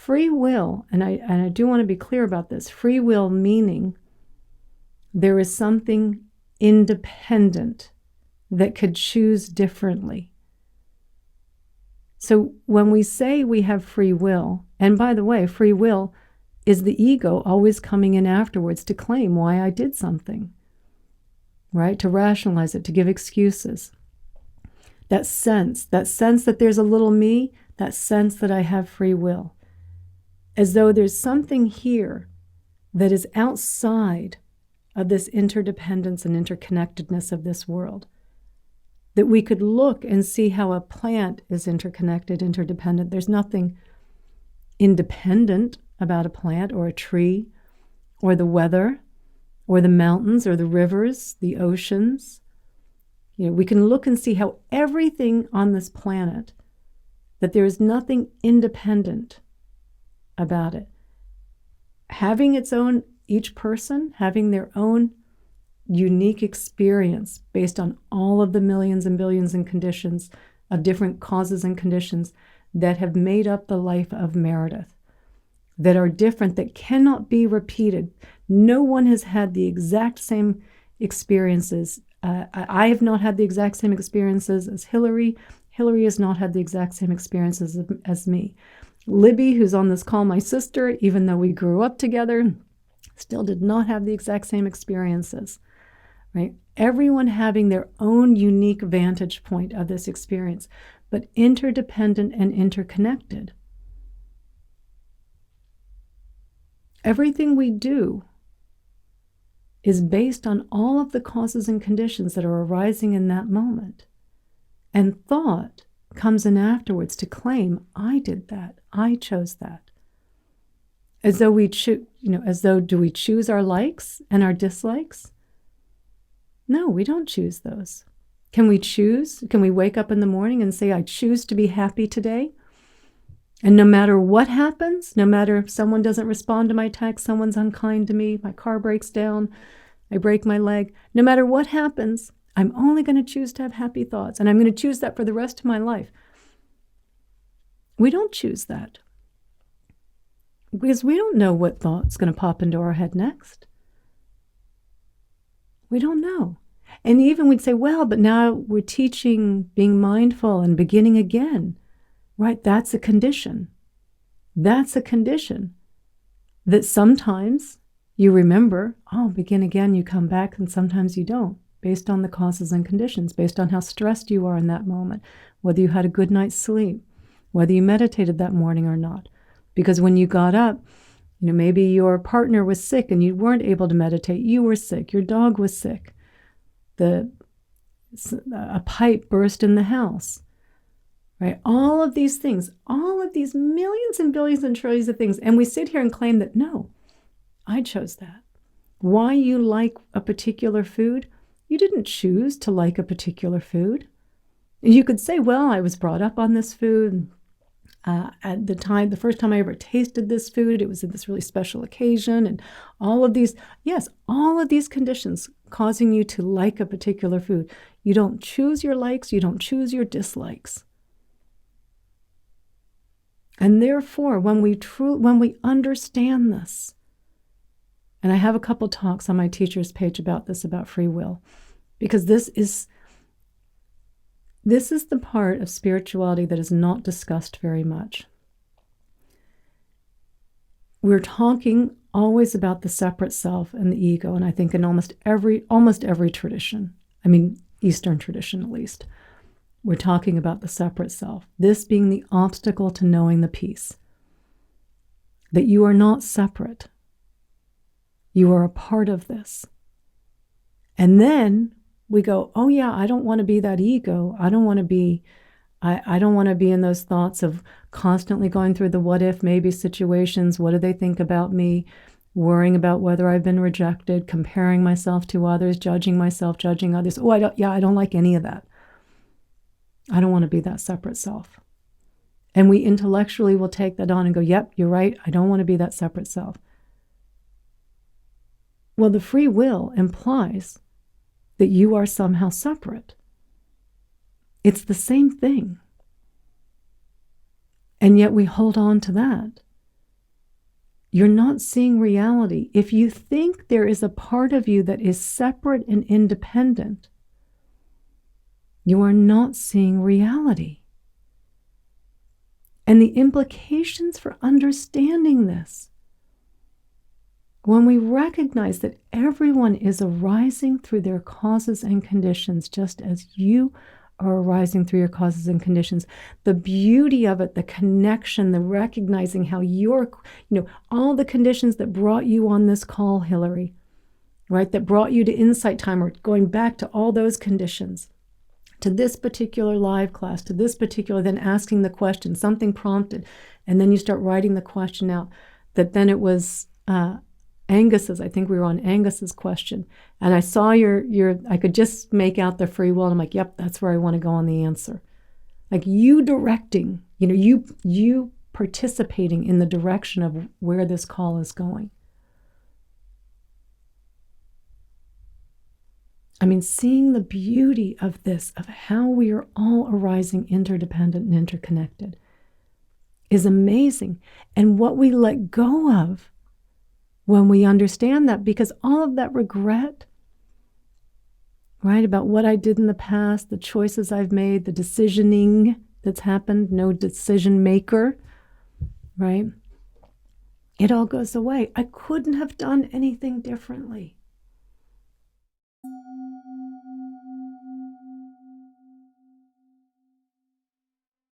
free will, and I do want to be clear about this, free will meaning there is something independent that could choose differently. So when we say we have free will, and by the way, free will is the ego always coming in afterwards to claim why I did something, right? To rationalize it, to give excuses. That sense that there's a little me, that sense that I have free will, as though there's something here that is outside of this interdependence and interconnectedness of this world, that we could look and see how a plant is interconnected, interdependent. There's nothing independent about a plant or a tree or the weather or the mountains or the rivers, the oceans. We can look and see how everything on this planet, that there is nothing independent about it. Having its own, each person having their own unique experience based on all of the millions and billions and conditions of different causes and conditions that have made up the life of Meredith, that are different, that cannot be repeated. No one has had the exact same experiences. I have not had the exact same experiences as Hillary. Hillary has not had the exact same experiences as me. Libby, who's on this call, my sister, even though we grew up together, still did not have the exact same experiences, right? Everyone having their own unique vantage point of this experience, but interdependent and interconnected. Everything we do is based on all of the causes and conditions that are arising in that moment. And thought comes in afterwards to claim, I did that, I chose that. As though we do we choose our likes and our dislikes? No, we don't choose those. Can we choose? Can we wake up in the morning and say, I choose to be happy today? And no matter what happens, no matter if someone doesn't respond to my text, someone's unkind to me, my car breaks down, I break my leg, no matter what happens, I'm only going to choose to have happy thoughts, and I'm going to choose that for the rest of my life. We don't choose that, because we don't know what thought's going to pop into our head next. We don't know. And even we'd say, well, but now we're teaching being mindful and beginning again, right? That's a condition. That's a condition that sometimes you remember, begin again, you come back, and sometimes you don't, based on the causes and conditions, based on how stressed you are in that moment, whether you had a good night's sleep, whether you meditated that morning or not. Because when you got up, maybe your partner was sick and you weren't able to meditate. You were sick. Your dog was sick. A pipe burst in the house, right? All of these things, all of these millions and billions and trillions of things. And we sit here and claim that, no, I chose that. Why you like a particular food? You didn't choose to like a particular food. You could say, well, I was brought up on this food. At the first time I ever tasted this food, it was at this really special occasion, and all of these conditions causing you to like a particular food. You don't choose your likes, you don't choose your dislikes. And therefore, when we understand this, and I have a couple talks on my teacher's page about this, about free will, because this is the part of spirituality that is not discussed very much. We're talking always about the separate self and the ego, and I think in almost every tradition, Eastern tradition at least, we're talking about the separate self, this being the obstacle to knowing the peace, that you are not separate. You are a part of this. And then we go, oh yeah, I don't want to be that ego. I don't want to be in those thoughts of constantly going through the what if, maybe situations. What do they think about me? Worrying about whether I've been rejected, comparing myself to others, judging myself, judging others. I don't like any of that. I don't want to be that separate self. And we intellectually will take that on and go, yep, you're right. I don't want to be that separate self. Well, the free will implies that you are somehow separate. It's the same thing. And yet we hold on to that. you're not seeing reality. If you think there is a part of you that is separate and independent, you are not seeing reality. And the implications for understanding this, when we recognize that everyone is arising through their causes and conditions, just as you are arising through your causes and conditions, the beauty of it, the connection, the recognizing how you're, all the conditions that brought you on this call, Hillary, right, that brought you to Insight Timer, going back to all those conditions, to this particular live class, to this particular, then asking the question, something prompted, and then you start writing the question out, that then it was Angus's, I think we were on Angus's question, and I saw I could just make out the free will, and I'm like, yep, that's where I want to go on the answer. Like you directing, you participating in the direction of where this call is going. I mean, seeing the beauty of this, of how we are all arising interdependent and interconnected, is amazing. And what we let go of when we understand that, because all of that regret, right, about what I did in the past, the choices I've made, the decisioning that's happened, no decision maker, right? It all goes away. I couldn't have done anything differently.